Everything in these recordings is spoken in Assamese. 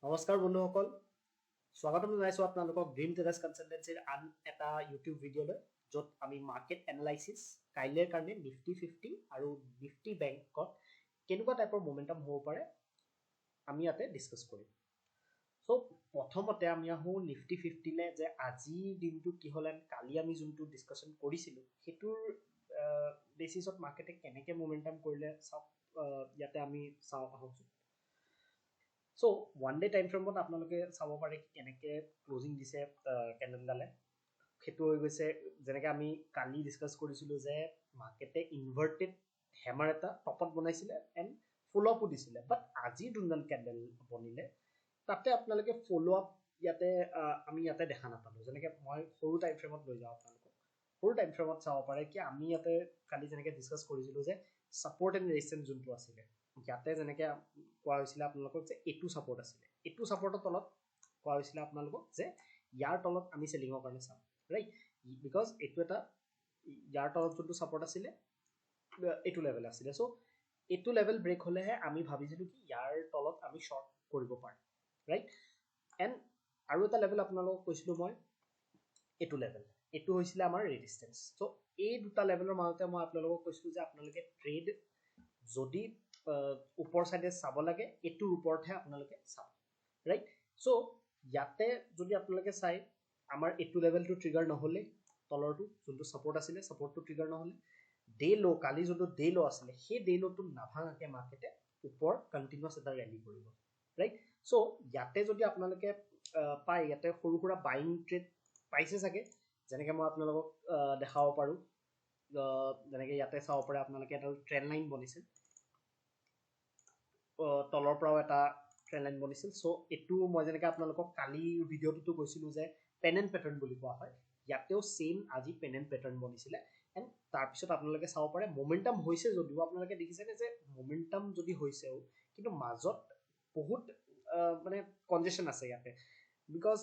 নমস্কাৰ বন্ধুসকল, স্বাগতম জনাইছোঁ আপোনালোকক ড্ৰিম ট্ৰেডাৰ্ছ কনচালটেঞ্চিৰ আন এটা ইউটিউব ভিডিঅ'লৈ, য'ত আমি মাৰ্কেট এনালাইচিছ কাইলৈৰ কাৰণে নিফটি 50 আৰু নিফটি বেংকত কেনেকুৱা টাইপৰ মোমেণ্টাম হ'ব পাৰে আমি ইয়াতে ডিছকাছ কৰিম। চ' প্ৰথমতে আমি আহোঁ নিফটি 50লৈ, যে আজিৰ দিনটো কি হ'ল এণ্ড কালি আমি যোনটো ডিছকাশ্যন কৰিছিলোঁ সেইটোৰ বেচিছত মাৰ্কেটে কেনেকৈ মোমেণ্টাম কৰিলে চাওক। ইয়াতে আমি চাওঁ আহোঁচোন। চ' ওৱান ডে টাইম ফ্ৰেমত আপোনালোকে চাব পাৰে কেনেকৈ ক্লজিং দিছে কেণ্ডেলডালে। সেইটো হৈ গৈছে, যেনেকৈ আমি কালি ডিছকাছ কৰিছিলোঁ যে মাৰ্কেটে ইনভাৰ্টেড হেমাৰ এটা টপত বনাইছিলে এণ্ড ফ'ল' আপো দিছিলে, বাট আজি যোনডাল কেণ্ডেল বনিলে তাতে আপোনালোকে ফ'ল' আপ আমি ইয়াতে দেখা নাপালোঁ। যেনেকৈ মই সৰু টাইম ফ্ৰেমত লৈ যাওঁ আপোনালোকক। সৰু টাইম ফ্ৰেমত চাব পাৰে কি আমি ইয়াতে কালি যেনেকৈ ডিছকাছ কৰিছিলোঁ যে ছাপৰ্ট এণ্ড ৰেজিষ্টেঞ্চ যোনটো আছিলে, ইয়াতে যেনেকৈ কোৱা হৈছিলে আপোনালোকক যে এইটো ছাপৰ্ট আছিলে, এইটো ছাপৰ্টৰ তলত কোৱা হৈছিলে আপোনালোকক যে ইয়াৰ তলত আমি চেলিঙৰ কাৰণে চাম, ৰাইট? বিকজ এইটো এটা ইয়াৰ তলত যোনটো ছাপৰ্ট আছিলে এইটো লেভেল আছিলে। চ' এইটো লেভেল ব্ৰেক হ'লেহে আমি ভাবিছিলোঁ কি ইয়াৰ তলত আমি শ্বৰ্ট কৰিব পাৰিম, ৰাইট? এণ্ড আৰু এটা লেভেল আপোনালোকক কৈছিলোঁ মই, এইটো লেভেল, এইটো হৈছিলে আমাৰ ৰেজিষ্টেঞ্চ। চ' এই দুটা লেভেলৰ মাজতে মই আপোনালোকক কৈছিলোঁ যে আপোনালোকে ট্ৰেড যদি ওপৰ চাইডে চাব লাগে এইটোৰ ওপৰতহে আপোনালোকে চাব, ৰাইট? চ' ইয়াতে যদি আপোনালোকে চাই আমাৰ এইটো লেভেলটো ট্ৰিগাৰ নহ'লে, তলৰটো যোনটো ছাপৰ্ট আছিলে ছাপৰ্টটো ট্ৰিগাৰ নহ'লে, ডে ল' কালি যোনটো ডে ল' আছিলে সেই ডে ল'টো নাভাঙাকৈ মাৰ্কেটে ওপৰ কণ্টিনিউৱাছ এটা ৰেলী কৰিব, ৰাইট? চ' ইয়াতে যদি আপোনালোকে পায়, ইয়াতে সৰু সুৰা বাইং ট্ৰেড পাইছে চাগে, যেনেকৈ মই আপোনালোকক দেখাব পাৰোঁ। যেনেকৈ ইয়াতে চাব পাৰে আপোনালোকে এটা ট্ৰেণ্ড লাইন বনিছিল, তলৰ পৰাও এটা ট্ৰেণ্ড লাইন বনিছিল। চ' এইটো মই যেনেকৈ আপোনালোকক কালিৰ ভিডিঅ'টোতো কৈছিলোঁ যে পেন এণ্ড পেটাৰ্ণ বুলি কোৱা হয়, ইয়াতেও ছেইম আজি পেন এণ্ড পেটাৰ্ণ বনিছিলে। এণ্ড তাৰপিছত আপোনালোকে চাব পাৰে মোমেণ্টাম হৈছে যদিও আপোনালোকে দেখিছেনে যে মোমেণ্টাম যদি হৈছেও কিন্তু মাজত বহুত মানে কনজেশ্যন আছে ইয়াতে। বিকজ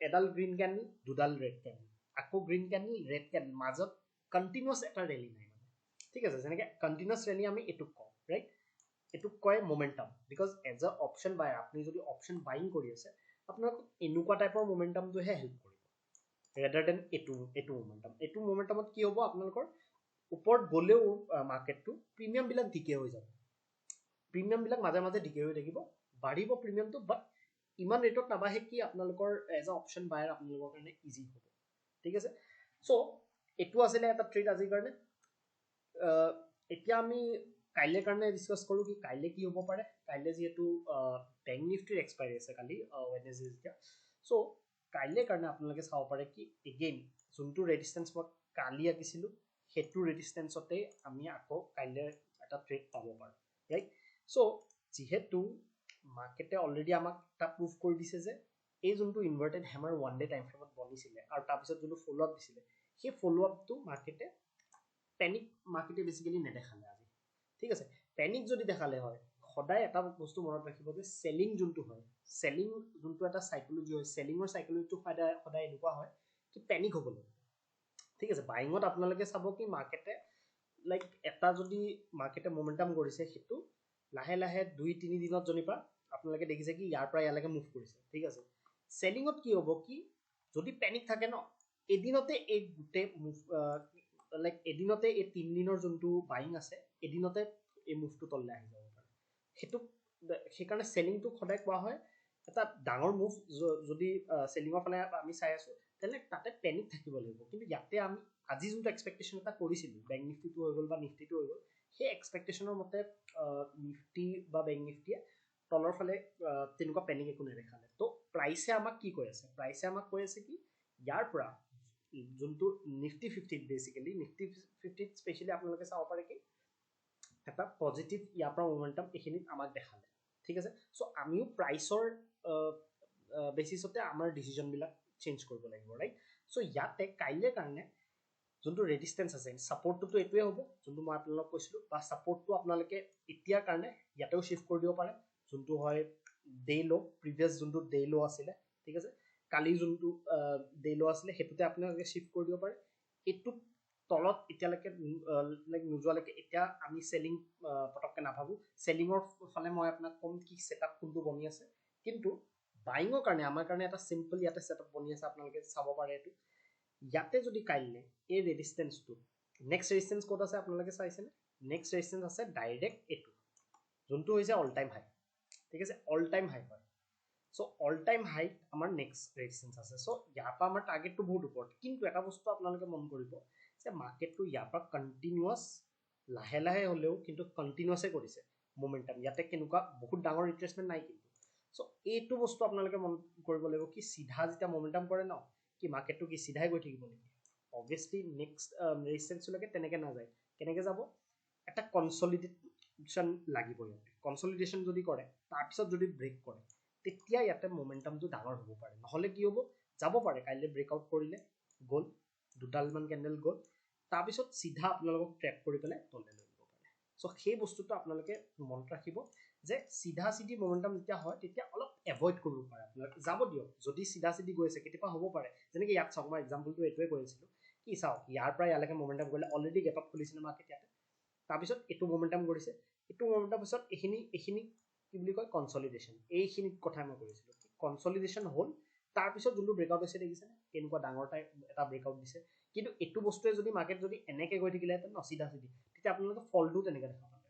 এডাল গ্ৰীণ কেণ্ডেল, দুডাল ৰেড কেণ্ডেল, আকৌ গ্ৰীণ কেণ্ডেল, ৰেড কেণ্ডেল, মাজত কণ্টিনিউৱাছ এটা ৰেলী নাই মানে, ঠিক আছে? যেনেকৈ কণ্টিনিউৱাছ ৰেলী আমি এইটোক কওঁ, ৰাইট? এইটোক কয় momentum. Because as a option buyer আপুনি যদি অপশ্যন বাইং কৰি আছে আপোনাক এনেকুৱা টাইপৰ মোমেণ্টামটোহে হেল্প কৰিব, ৰেডাৰ দেন এইটো মোমেণ্টাম। এইটো মোমেণ্টামত কি হ'ব, আপোনালোকৰ ওপৰত গ'লেও মাৰ্কেটটো প্ৰিমিয়ামবিলাক ডিকে হৈ যাব, প্ৰিমিয়ামবিলাক মাজে মাজে ডিকে হৈ থাকিব, বাঢ়িব প্ৰিমিয়ামটো, বাট ইমান ৰেটত নাবাঢ়ে কি আপোনালোকৰ এজ এ অপশ্যন বায়াৰ আপোনালোকৰ কাৰণে ইজি হ'ব, ঠিক আছে? চ' এইটো আছিলে এটা ট্ৰেড আজিৰ কাৰণে। এতিয়া আমি কাইলৈ কাৰণে ডিছকাছ কৰোঁ কি কাইলৈ কি হ'ব পাৰে। কাইলৈ যিহেতু বেংক নিফটিৰ এক্সপাইৰী আছে কালি ৱেডনেছডে যেতিয়া, চ' কাইলৈ কাৰণে আপোনালোকে চাব পাৰে কি এগেইন যোনটো ৰেজিষ্টেঞ্চ মই কালি আঁকিছিলোঁ সেইটো ৰেজিষ্টেঞ্চতে আমি আকৌ কাইলৈ এটা ট্ৰেড পাব পাৰোঁ, ৰাইট? চ' যিহেতু মাৰ্কেটে অলৰেডি আমাক এটা প্ৰুভ কৰি দিছে যে এই যোনটো inverted hammer one day time ফ্ৰেমত বনিছিলে আৰু তাৰপিছত যোনটো ফ'ল' আপ দিছিলে সেই ফ'ল' আপটো পেনিক মাৰ্কেটে বেছিকেলি নেদেখালে আজি, ঠিক আছে? পেনিক যদি দেখালে হয়, সদায় এটা বস্তু মনত ৰাখিব যে চেলিং যোনটো হয়, চেলিং যোনটো এটা চাইকলজি হয়, চেলিঙৰ চাইকলজিটো সদায় এনেকুৱা হয় কি পেনিক হ'ব লাগে, ঠিক আছে? বাইঙত আপোনালোকে চাব কি মাৰ্কেটে লাইক এটা যদি মাৰ্কেটে মোমেণ্টাম কৰিছে সেইটো লাহে লাহে 2-3 দিনত যেনিবা আপোনালোকে দেখিছে কি ইয়াৰ পৰা ইয়ালৈকে মুভ কৰিছে, ঠিক আছে? চেলিঙত কি হ'ব কি যদি পেনিক থাকে ন, এদিনতে এই গোটেই মুভ এদিনতে এই 3 দিনৰ যোনটো বাইং আছে এদিনতে এই মুভটো তললৈ আহি যাব পাৰে। সেইকাৰণে চেলিংটোক সদায় কোৱা হয় এটা ডাঙৰ মুভ। যদি চেলিঙৰ ফালে আমি চাই আছোঁ তেনে তাতে পেনিক থাকিব লাগিব, কিন্তু ইয়াতে আমি আজি যোনটো এক্সপেক্টেশ্যন এটা কৰিছিলোঁ বেংক নিফটিটো হৈ গ'ল বা নিফটিটো হৈ গ'ল, সেই এক্সপেক্টেশ্যনৰ মতে নিফটি বা বেংক নিফটিয়ে তলৰ ফালে তেনেকুৱা পেনিক একো নেদেখালে। ত' প্ৰাইচে আমাক কি কৈ আছে? প্ৰাইচে আমাক কৈ আছে কি ইয়াৰ পৰা যোনটো নিফটি 50 বেচিকেলি নিফটি 50 স্পেচিয়েলি আপোনালোকে চাব পাৰে কি এটা পজিটিভ ইয়াৰ পৰা মোমেণ্টাম এইখিনিত আমাক দেখালে, ঠিক আছে? চ' আমিও প্ৰাইচৰ বেচিছতে আমাৰ ডিচিশ্যনবিলাক চেঞ্জ কৰিব লাগিব, ৰাইট? চ' ইয়াতে কাইলৈ কাৰণে যোনটো ৰেজিষ্টেঞ্চ আছে, ছাপৰ্টটোতো এইটোৱে হ'ব যোনটো মই আপোনালোকক কৈছিলোঁ, বা ছাপৰ্টটো আপোনালোকে এতিয়াৰ কাৰণে ইয়াতেও শ্বিফ্ট কৰি দিব পাৰে, যোনটো হয় ডে ল', প্ৰিভিয়াছ যোনটো ডে ল' আছিলে, ঠিক আছে? কালি যোনটো ডে ল' আছিলে সেইটোতে আপোনালোকে শ্বিফ্ট কৰি দিব পাৰে। এইটোত তলত এতিয়ালৈকে নোযোৱালৈকে এতিয়া আমি চেলিং পটককৈ নাভাবোঁ। চেলিঙৰ ফালে মই আপোনাক ক'ম কি ছেটআপ কোনটো বনি আছে কিন্তু বাইঙৰ কাৰণে আমাৰ কাৰণে এটা সিম্পল ইয়াতে সেটআপ বনি আছে আপোনালোকে চাব পাৰে এটো ইয়াতে যদি কাইলে এই ৰেজিস্ট্যান্সটো নেক্সট ৰেজিস্ট্যান্স কোড আছে আপোনালোকে চাইছেনে নেক্সট ৰেজিস্ট্যান্স আছে ডাইৰেক্ট এটো যোনটো হৈছে অল টাইম হাই ঠিক আছে অল টাইম হাই হয় সো অল টাইম হাই আমাৰ নেক্সট ৰেজিস্ট্যান্স আছে সো ইয়াপা আমাৰ টাৰ্গেটটো বহুত ওপৰত কিন্তু এটা বস্তু আপোনালোকে মন কৰিব যে মাৰ্কেটটো ইয়াপা কন্টিনিউয়াস লাহে লাহে হলেও কিন্তু কন্টিনিউয়াসে কৰিছে মোমেন্টাম ইয়াতে কেনুকা বহুত ডাঙৰ ৰিট্ৰেসমেন্ট নাই কিন্তু সো এইটো বস্তু আপোনালোকে মন কৰিব লাগিব কি সিধা যেটা মোমেন্টাম কৰে ন কি মাৰ্কেটটো কি সিধাই গৈ থাকিব নেকি obviously next ৰেজিস্ট্যান্স লকে তেনেকে না যায় কেনেকে যাব এটা কনসলিডেশন লাগিব ইয়াতে কনসলিডেশন যদি কৰে তাৰ পিছত যদি ব্ৰেক কৰে তেতিয়া ইয়াতে মোমেন্টামটো ডাঙৰ হ'ব পাৰে নহলে কি হ'ব যাব পাৰে কাইলে ব্ৰেকআউট কৰিলে গল দুডাল মান ক্যান্ডেল গল তাৰ পিছত সিধা আপোনালোকক ট্ৰেক কৰি পেলাই তললে লৈ যাব পাৰে সো সেই বস্তুটো আপোনালোকে মনত ৰাখিব যে সিধা সিধি মোমেন্টাম যেতিয়া হয় তেতিয়া অলপ এভয়েড কৰিব পাৰে আপোনালোকে যাব দিয়ক যদি সিধা সিধি গৈ আছে কেতিয়াবা হ'ব পাৰে যেনেকৈ ইয়াত চাওক মই এক্সাম্পলটো এটোৱে কৰিছিলো কি চাওক ইয়াৰ পৰা ইয়ালৈকে মোমেন্টাম কৰিলে অলৰেডি গেপ আপ খুলিছিল মাৰ্কেট ইয়াতে তাৰ পিছত এটো মোমেন্টাম কৰিছে এটো মোমেন্টাম পিছত এখিনি কি বুলি কয় কনসলিডেশন এইখিনি কথা মই কৰিছিলো কনসলিডেশন হ'ল তাৰ পিছত যোনটো ব্ৰেকআউট হৈছে দেখিছে কেনেকুৱা ডাঙৰ এটা ব্ৰেকআউট দিছে কিন্তু এটো বস্তুৱে যদি মাৰ্কেট যদি এনেকে গৈ থাকিলে তেন নসিধা সিধি তেতিয়া আপোনালোকে ফলটো তেনেকে দেখা পালে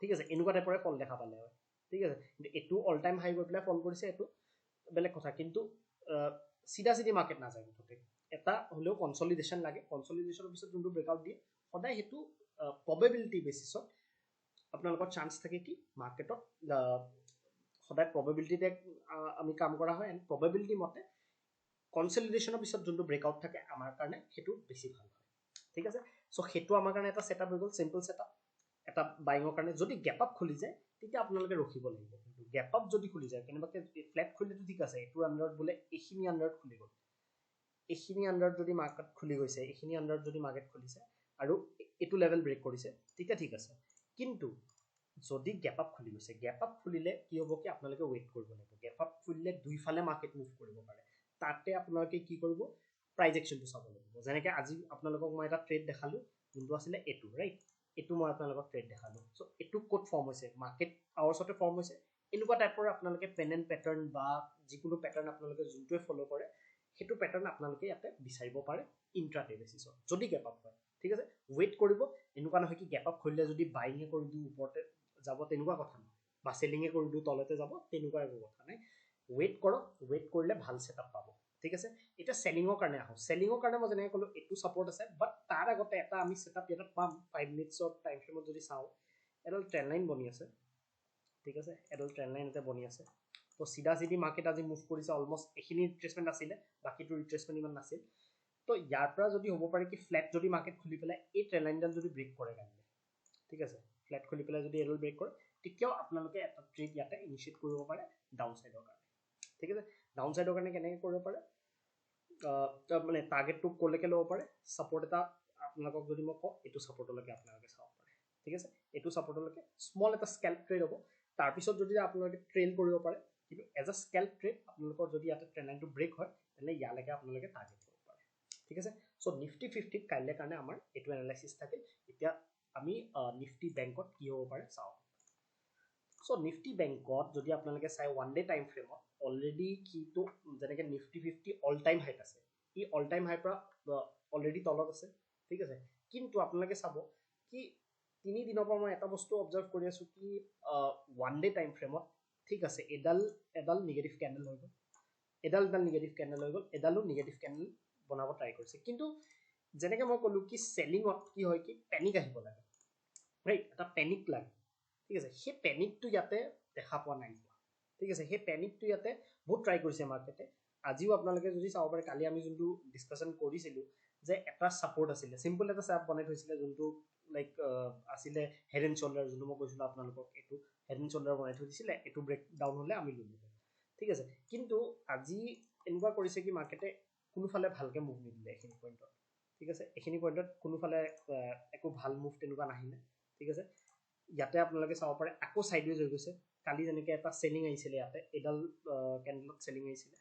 ঠিক আছে এনেকুৱা টাইপৰে ফল দেখা পালে হয় ঠিক আছে কিন্তু এটো অল টাইম হাই গৈ পেলাই ফল কৰিছে এটো বেলেগ কথা কিন্তু সিধা সিধি মাৰ্কেট না যায় মুঠতে এটা হলেও কনসলিডেশন লাগে কনসলিডেশনৰ পিছত যোনটো ব্ৰেকআউট দিয়ে সদায় হেতু probability বেসিছত আপোনালোকৰ চান্স থাকে কি মাৰ্কেটত সদায় probability আমি কাম কৰা হয় এন্ড probability মতে কনসলিডেশনৰ পিছত যোনটো ব্ৰেকআউট থাকে আমাৰ কাৰণে হেতু বেছি ভাল হয় ঠিক আছে সো হেতু আমাৰ কাৰণে এটা সেটআপ হৈ গল সিম্পল সেটআপ এটা বাইঙৰ কাৰণে যদি গ্যাপ আপ খুলি যায় তেতিয়া আপোনালোকে ৰখিব লাগিব কিন্তু গ্যাপ আপ যদি খুলি যায় কেনেবাকে ফ্ল্যাট খুলিটো ঠিক আছে এটোৰ আন্ডাৰত বলে এখিনি আন্ডাৰত খুলি গল এখিনি আন্ডাৰত যদি মাৰ্কেট খুলি গৈছে এখিনি আন্ডাৰত যদি মাৰ্কেট খুলিছে আৰু এটো লেভেল ব্ৰেক কৰিছে তেতিয়া ঠিক আছে কিন্তু যদি গ্যাপ আপ খুলি গৈছে গ্যাপ আপ খুলিলে কি হ'ব কি আপোনালোকে ওয়েট কৰিব লাগিব গ্যাপ আপ খুলিলে দুইফালে মাৰ্কেট মুভ কৰিব পাৰে তাতে আপোনালোকে কি কৰিব প্ৰাইস একচনটো চাব লাগিব যেনেকৈ আজি আপোনালোকক মই এটা ট্ৰেড দেখালো যোনটো আছিল এটো ৰাইট এটো মই আপোনালোকক ট্ৰেড দেখালো সো এটো কোড ফৰ্ম হৈছে মাৰ্কেট আৱাৰ্ছতে ফৰ্ম হৈছে এনেকুৱা টাইপৰ আপোনালোকে পেন এণ্ড প্যাটাৰ্ন বা যিকোনো প্যাটাৰ্ন আপোনালোকে যোনটোৱে ফলো কৰে হেতু প্যাটাৰ্ন আপোনালোকে ইয়াতে বিচাৰিব পাৰে ইন্ট্ৰাডে বেসিছত যদি গ্যাপ আপ হয় ঠিক আছে ওয়েট কৰিব এনেকুৱা নহয় কি গ্যাপ আপ খুলিলে যদি বাইঙে কৰি দিও ওপৰতে যাব তেনেকুৱা কথা নহয় বা সেলিংয়ে কৰি দিও তলতে যাব তেনেকুৱা একো কথা নাই ওয়েট কৰক ওয়েট কৰিলে ভাল সেটআপ পাব ঠিক আছে এটা সেলিংৰ কাৰণে আহো সেলিংৰ কাৰণে মই যেনে কলো এটো সাপোৰ্ট আছে বাট তাৰ আগতে এটা আমি সেটআপ ইয়াত পাম 5 মিনিটছৰ টাইম ফ্ৰেমত যদি চাও এডাল ট্ৰেন্ড লাইন বনি আছে ঠিক আছে এডাল ট্ৰেন্ড লাইন এটা বনি আছে তো সিধা সিধি মাৰ্কেট আজি মুভ কৰিছে অলমোস্ট এখিনি ৰিট্ৰেসমেন্ট আছিল বাকিটো ৰিট্ৰেসমেন্ট ইমান নাছিল তো ইয়াৰ পৰা যদি হ'ব পাৰে কি ফ্ল্যাট যদি মাৰ্কেট খুলি পেলাই এই ট্ৰেন্ড লাইনডাল যদি ব্ৰেক কৰে গাইলে ঠিক আছে ফ্ল্যাট খুলি পেলাই যদি এডাল ব্ৰেক কৰে তেতিয়াও আপোনালোকে এটা ট্ৰেড ইয়াতে ইনিশিয়েট কৰিব পাৰে ডাউন সাইডৰ কাৰণে ঠিক আছে ডাউন সাইডৰ কাৰণে কেনেকৈ কৰিব পাৰে মানে টাৰ্গেটটো কলৈকে ল'ব পাৰে সাপোৰ্ট এটা আপোনালোকক যদি মই কওঁ এটো সাপোৰ্টলৈকে আপোনালোকে চাব পাৰে ঠিক আছে এটো সাপোৰ্টলৈকে স্মল এটা স্কেল্প ট্ৰেড হ'ব তাৰ পিছত যদি আপোনালোকে ট্ৰেইল কৰিব পাৰে কিন্তু এজ আ স্কেল্প ট্ৰেড আপোনালোকৰ যদি ইয়াতে ট্ৰেন্ড লাইনটো ব্ৰেক হয় তেনে ইয়ালৈকে আপোনালোকে টাৰ্গেট কৰিব পাৰে ঠিক আছে সো নিফটি 50 কাইলে কাৰণে আমাৰ এটো এনালাইসিস থাকে এতিয়া আমি নিফটি বেংকত কি হ'ব পাৰে চাও সো নিফটি বেংকত যদি আপোনালোকে চাই ওয়ান ডে টাইম ফ্ৰেমত অলৰেডি কিটো যেনেকৈ নিফটি 50 অল টাইম হাইট আছে ই অল টাইম হাই পৰা অলৰেডি তলত আছে ঠিক আছে কিন্তু আপোনালোকে চাব কি 3 দিনৰ পৰা মই এটা বস্তু অবজাৰ্ভ কৰি আছো কি ওয়ান ডে টাইম ফ্ৰেমত ঠিক আছে এডাল নিগেটিভ ক্যান্ডেল হৈ গল এডাল নিগেটিভ ক্যান্ডেল হৈ গল এডালো নিগেটিভ ক্যান্ডেল বনাব ট্ৰাই কৰিছে কিন্তু যেনেকৈ মই কলো কি সেলিংত কি হয় কি প্যানিক আহিব লাগে ৰাইট এটা প্যানিক লাগে ঠিক আছে সেই প্যানিকটো ইয়াতে দেখা পোৱা নাই ঠিক আছে সেই প্যানিকটো ইয়াতে বহুত ট্ৰাই কৰিছে মাৰ্কেটে আজিও আপোনালোকে যদি চাব পাৰে কালি আমি যোনটো ডিসকাশন কৰিছিলো যে এটা সাপোৰ্ট আছিল সিম্পল এটা সাপ বনাই থৈছিলে যোনটো লাইক আছিলে হেড এণ্ড শোল্ডাৰ যোনটো মই কৈছিলো আপোনালোকক এটো হেড এণ্ড শোল্ডাৰ বনাই থৈ দিছিলে এটো ব্ৰেক ডাউন হলে আমি ললো ঠিক আছে কিন্তু আজি এনেকুৱা কৰিছে কি মাৰ্কেটে কোনোফালে ভালকে মুভ নিদিলে এখিনি পইণ্টত ঠিক আছে এখিনি পইণ্টত কোনোফালে একো ভাল মুভ তেনেকুৱা নাহিলে ঠিক আছে ইয়াতে আপোনালোকে চাব পাৰে আকৌ সাইডৱেজ হৈ গৈছে কালি যেনেকৈ এটা সেলিং আহিছিলে ইয়াতে এডাল ক্যান্ডেলত সেলিং আহিছিলে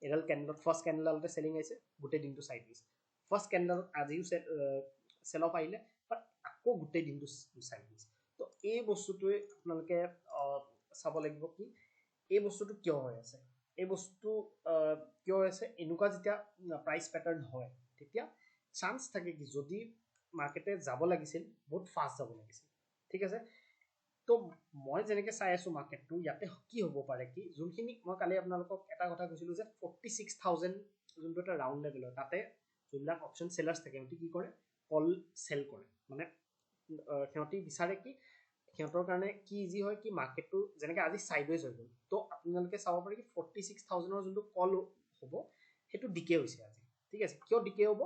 এডাল ক্যান্ডেলত ফার্স্ট ক্যান্ডেলতে সেলিং আহিছে গোটেই দিনটো সাইডৱেজ ফাৰ্স্ট ক্যান্ডেল আজিও সেল অফ আহিলে বাট আকৌ গোটেই দিনটো সাইডৱেজ তো এই বস্তুটোৱে আপোনালোকে চাব লাগিব কি এই বস্তুটো কিয় হৈ আছে, এই বস্তু কিয় হৈ আছে, এনেকুৱা যেতিয়া প্ৰাইচ পেটাৰ্ণ হয় তেতিয়া চান্স থাকে কি যদি মাৰ্কেটে যাব লাগিছিল বহুত ফাষ্ট যাব লাগিছিল, ঠিক আছে। তো মই যেনেকৈ চাই আছোঁ মাৰ্কেটটো, ইয়াতে কি হ'ব পাৰে কি, যোনখিনি মই কালি আপোনালোকক এটা কথা কৈছিলোঁ যে 46,000 যোনটো এটা ৰাউণ্ড লেভেল হয়, তাতে যোনবিলাক অপশ্যন চেলাৰ্ছ থাকে সিহঁতি কি কৰে, কল চেল কৰে, মানে সিহঁতি বিচাৰে কি, সিহঁতৰ কাৰণে কি ইজি হয় কি মাৰ্কেটটো যেনেকৈ আজি চাইডৱেজ হৈ গ'ল, তো আপোনালোকে চাব পাৰে কি 46,000 যোনটো কল হ'ব সেইটো ডিকে হৈছে আজি, ঠিক আছে। কিয় ডিকে হ'ব,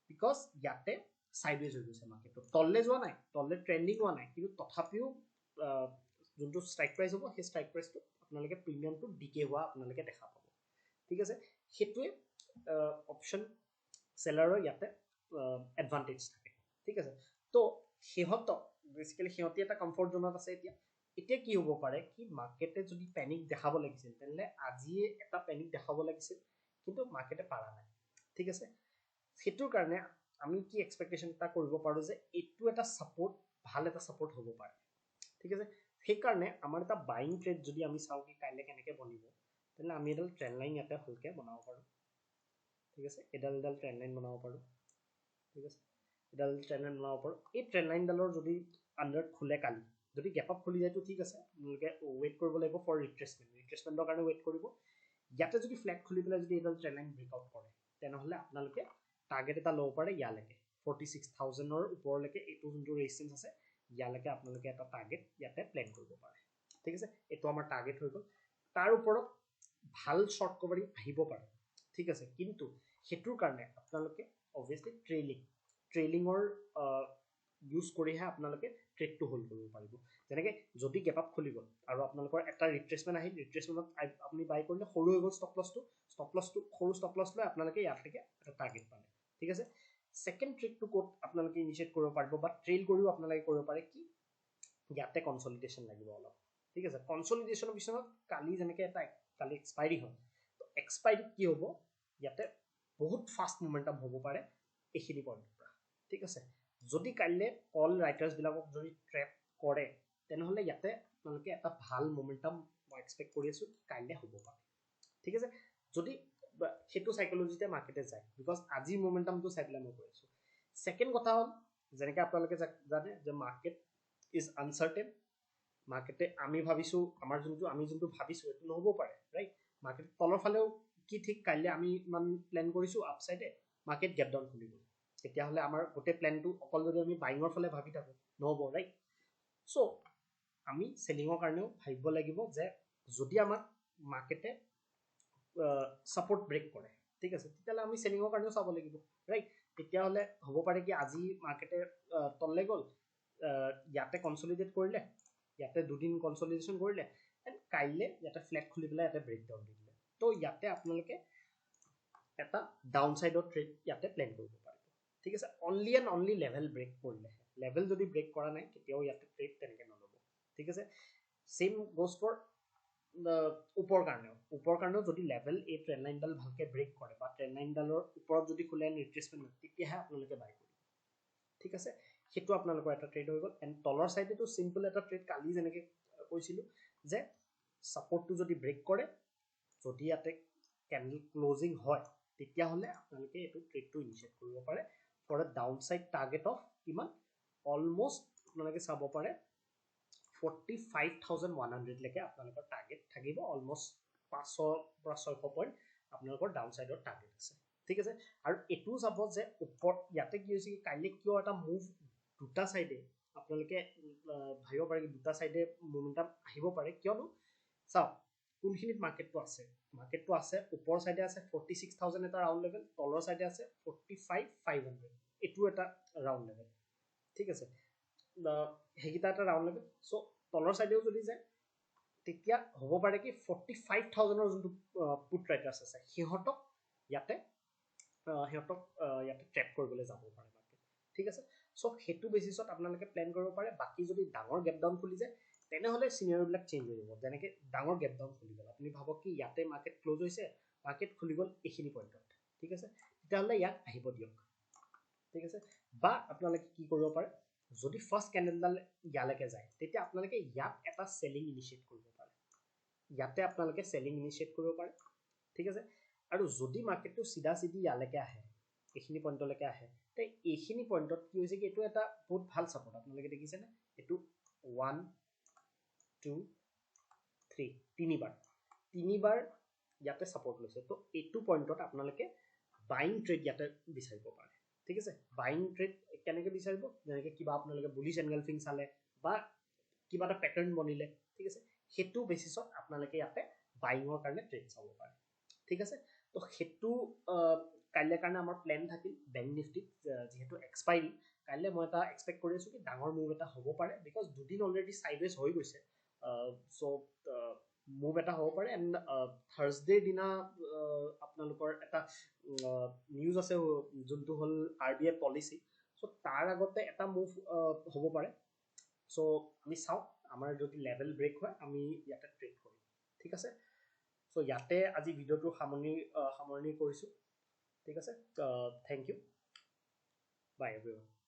বিকজ ইয়াতে চাইডৱেজ হৈ গৈছে মাৰ্কেটটো, তললে যোৱা নাই, তললে ট্ৰেণ্ডিং হোৱা নাই, কিন্তু তথাপিও যোনটো ষ্ট্ৰাইক প্ৰাইচ হ'ব সেই ষ্ট্ৰাইক প্ৰাইচটো আপোনালোকে প্ৰিমিয়ামটো ডিকে হোৱা আপোনালোকে দেখা পাব, ঠিক আছে। সেইটোৱে অপশ্যন চেলাৰৰ ইয়াতে এডভান্টেজ থাকে, ঠিক আছে। তো সিহঁতক বেচিকেলি সিহঁতি এটা কমফৰ্ট জোনত আছে এতিয়া। এতিয়া কি হ'ব পাৰে কি মাৰ্কেটে যদি পেনিক দেখাব লাগিছিল তেনেহ'লে আজিয়ে এটা পেনিক দেখাব লাগিছিল, কিন্তু মাৰ্কেটে পাৰা নাই, ঠিক আছে। সেইটোৰ কাৰণে আমি কি এক্সপেক্টেশ্যন এটা কৰিব পাৰোঁ যে এইটো এটা ছাপৰ্ট, ভাল এটা ছাপৰ্ট হ'ব পাৰে, ঠিক আছে। সেইকাৰণে আমাৰ এটা বাইং ট্ৰেড যদি আমি চাওঁ কি কাইলৈ কেনেকৈ বনিব, তেনেহ'লে আমি এডাল ট্ৰেণ্ড লাইন ইয়াতে ভালকৈ বনাব পাৰোঁ, ঠিক আছে। এডাল ট্ৰেণ্ড লাইন বনাব পাৰোঁ, ঠিক আছে। এডাল ট্ৰেণ্ড লাইন বনাব পাৰোঁ। এই ট্ৰেণ্ড লাইনডালৰ যদি আণ্ডাৰত খোলে কালি, যদি গেপ আপ খুলি যায়তো ঠিক আছে, আপোনালোকে ৱেইট কৰিব লাগিব ফৰ ৰিট্ৰেচমেণ্টৰ কাৰণে ৱেইট কৰিব। ইয়াতে যদি ফ্লেট খুলি পেলাই যদি এডাল ট্ৰেণ্ড লাইন ব্ৰেকআউট কৰে তেনেহ'লে আপোনালোকে টাৰ্গেট এটা ল'ব পাৰে ইয়ালৈকে 46,000 ওপৰলৈকে, এইটো যোনটো ৰেজিষ্টেঞ্চ আছে ইয়ালৈকে আপোনালোকে এটা টাৰ্গেট ইয়াতে প্লেন কৰিব পাৰে, ঠিক আছে। এইটো আমাৰ টাৰ্গেট হৈ গ'ল। তাৰ ওপৰত ভাল শ্বৰ্ট কভাৰিং আহিব পাৰে, ঠিক আছে, কিন্তু সেইটোৰ কাৰণে আপোনালোকে অবভিয়াছলি ট্ৰেইলিঙৰ ইউজ কৰিহে আপোনালোকে ট্ৰেডটো হোল্ড কৰিব পাৰিব। যেনেকৈ যদি গেপ আপ খুলি গ'ল আৰু আপোনালোকৰ এটা ৰিট্ৰেচমেণ্ট আহিল, ৰিট্ৰেচমেণ্টত আপুনি বাই কৰিলে, সৰু হৈ গ'ল ষ্টপ লছটো সৰু ষ্টপ লছ লৈ আপোনালোকে ইয়ালৈকে এটা টাৰ্গেট পালে, ঠিক আছে। ছেকেণ্ড ট্ৰেডটো ক'ত আপোনালোকে ইনিচিয়েট কৰিব পাৰিব বা ট্ৰেইল কৰিও আপোনালোকে কৰিব পাৰে কি, ইয়াতে কনচলিডেশ্যন লাগিব অলপ, ঠিক আছে। কনচলিডেশ্যনৰ পিছত কালি যেনেকৈ এটা কালি এক্সপাইৰী হ'ল, তো এক্সপাইৰীত কি হ'ব, ইয়াতে বহুত ফাষ্ট মুভমেণ্টাম হ'ব পাৰে এইখিনি পইণ্টৰ পৰা, ঠিক আছে। যদি কাইলৈ কল ৰাইটাৰ্ছবিলাকক যদি ট্ৰেপ কৰে তেনেহ'লে ইয়াতে আপোনালোকে এটা ভাল মুভমেণ্টাম মই এক্সপেক্ট কৰি আছোঁ কাইলৈ হ'ব পাৰে, ঠিক আছে। যদি সেইটো চাইকলজিতে মাৰ্কেটে যায়, বিকজ আজিৰ মুভমেণ্টামটো চাই পেলাই মই কৈ আছোঁ। ছেকেণ্ড কথা হ'ল যেনেকৈ আপোনালোকে জানে যে মাৰ্কেট ইজ আনচাৰ্টেন, মাৰ্কেটে আমি ভাবিছোঁ আমি যোনটো ভাবিছোঁ সেইটো নহ'ব পাৰে, ৰাইট। মাৰ্কেট তলৰ ফালেও কি ঠিক কাইলৈ আমি ইমান প্লেন কৰিছোঁ আপছাইডে, মাৰ্কেট গেপ ডাউন খুলি গ'ল, তেতিয়াহ'লে আমাৰ গোটেই প্লেনটো অকল যদি আমি বাইঙৰ ফালে ভাবি থাকোঁ নহ'ব, ৰাইট। চ' আমি চেলিঙৰ কাৰণেও ভাবিব লাগিব যে যদি আমাক মাৰ্কেটে ছাপৰ্ট ব্ৰেক কৰে, ঠিক আছে, তেতিয়াহ'লে আমি চেলিঙৰ কাৰণেও চাব লাগিব, ৰাইট। তেতিয়াহ'লে হ'ব পাৰে কি আজি মাৰ্কেটে তললৈ গ'ল, ইয়াতে কনচলিডেট কৰিলে, ইয়াতে দুদিন কনচলিডেশ্যন কৰিলে, এণ্ড কাইলৈ ইয়াতে ফ্লেট খুলি পেলাই ইয়াতে ব্ৰেকডাউন দি দিলে, তো ইয়াতে আপোনালোকে এটা ডাউন ছাইডৰ ট্ৰেড ইয়াতে প্লেন কৰিব পাৰিব, ঠিক আছে। Only and only level break কৰিলেহে, লেভেল যদি ব্ৰেক কৰা নাই তেতিয়াও ইয়াতে ট্ৰেড তেনেকৈ নল'ব, ঠিক আছে। ছেইম গ'জ ফৰ ওপৰ কাৰণেও যদি লেভেল এই ট্ৰেণ্ড লাইনডাল ভালকৈ ব্ৰেক কৰে বা ট্ৰেণ্ড লাইনডালৰ ওপৰত যদি খোলে ৰিট্ৰেচমেণ্ট হয় তেতিয়াহে আপোনালোকে বাই কৰিব, ঠিক আছে। সেইটো আপোনালোকৰ এটা ট্ৰেড হৈ গ'ল। এণ্ড তলৰ ছাইডেতো চিম্পল এটা ট্ৰেড কালি যেনেকৈ কৈছিলোঁ যে ছাপৰ্টটো যদি ব্ৰেক কৰে, যদি ইয়াতে কেণ্ডেল ক্লজিং হয় তেতিয়াহ'লে আপোনালোকে এইটো ট্ৰেডটো ইনিচিয়েট কৰিব পাৰে for a downside target of কিমান, অলমষ্ট আপোনালোকে চাব পাৰে 45,100লৈকে আপোনালোকৰ টাৰ্গেট থাকিব, অলমষ্ট 500 পৰা 600 পইণ্ট আপোনালোকৰ ডাউন ছাইডৰ টাৰ্গেট আছে, ঠিক আছে। আৰু এইটোও চাব যে ওপৰত ইয়াতে কি হৈছে কি কাইলৈ কিয় এটা মুভ দুটা ছাইডে আপোনালোকে ভাবিব পাৰে কি দুটা ছাইডে মুভমেণ্টাম আহিব পাৰে, কিয়নো চাওক কোনখিনিত মাৰ্কেটটো আছে ওপৰ ছাইডে আছে 46,000 এটা ৰাউণ্ড লেভেল, তলৰ ছাইডে আছে 45,500, এইটো এটা ৰাউণ্ড লেভেল, ঠিক আছে। সেইকেইটা এটা ৰাউণ্ড লেভেল। চ' তলৰ ছাইডেও যদি যায় তেতিয়া হ'ব পাৰে কি 45,000 যোনটো পুট ৰাইটাৰ্ছ আছে সিহঁতক ইয়াতে ট্ৰেপ কৰিবলৈ যাব পাৰে মাৰ্কেট, ঠিক আছে। চ' সেইটো বেচিছত আপোনালোকে প্লেন কৰিব পাৰে। বাকী যদি ডাঙৰ গেপ ডাউন খুলি যায় তেনেহ'লে চিনাৰিঅ'বিলাক চেঞ্জ হৈ যাব। যেনেকৈ ডাঙৰ গেপ ডাউন খুলি গ'ল, আপুনি ভাবক কি ইয়াতে মাৰ্কেট ক্ল'জ হৈছে, মাৰ্কেট খুলি গ'ল এইখিনি পইণ্টত, ঠিক আছে, তেতিয়াহ'লে ইয়াক আহিব দিয়ক, ঠিক আছে। বা আপোনালোকে কি কৰিব পাৰে, যদি ফাৰ্ষ্ট কেণ্ডেলডাল ইয়ালৈকে যায় তেতিয়া আপোনালোকে ইয়াত এটা চেলিং ইনিচিয়েট কৰিব পাৰে, ইয়াতে আপোনালোকে সেলিং ইনিশিয়েট কৰিব পাৰে ঠিক আছে আৰু যদি মাৰ্কেটটো সিধা সিধি ইয়ালৈকে আহে এইখিনি পইণ্টলৈকে আহে তে এইখিনি পইণ্টত কি হৈছে কি এইটো এটা বহুত ভাল সাপোৰ্ট আপোনালোকে দেখিছেনে এইটো 1 2 3 তিনিবাৰ ইয়াতে সাপোৰ্ট লৈছে তো এইটো পইণ্টত আপোনালোকে বাইং ট্ৰেড ইয়াতে বিচাৰিব পাৰে ঠিক আছে বাইং ট্ৰেড কেনেকৈ বিচাৰিব যেনেকৈ কিবা আপোনালোকে বুলিছ এনগলফিং চালে বা কিবা এটা পেটাৰ্ণ বনিলে ঠিক আছে সেইটো বেচিছত আপোনালোকে ইয়াতে বাইঙৰ কাৰণে ট্ৰেড চাব পাৰে ঠিক আছে তো সেইটো কাইলৈ কাৰণে আমাৰ প্লেন থাকিল বেংক নিফটিত যেহেতু এক্সপাইৰি কাইলৈ মই এটা এক্সপেক্ট কৰি আছোঁ কি ডাঙৰ মুভ এটা হ'ব পাৰে বিকজ দুদিন অলৰেডি সাইডৱেজ হৈ গৈছে চ' মুভ এটা হ'ব পাৰে এণ্ড থাৰ্ছডেৰ দিনা আপোনালোকৰ এটা নিউজ আছে যোনটো হ'ল RBI পলিচি চ' তাৰ আগতে এটা মুভ হ'ব পাৰে চ' আমি চাওঁ আমাৰ যদি লেভেল ব্ৰেক হয় আমি ইয়াতে ট্ৰেড কৰিম ঠিক আছে চ' ইয়াতে আজি ভিডিঅ'টো সামৰণি কৰিছোঁ ঠিক আছে থেংক ইউ বাই এভৰিৱান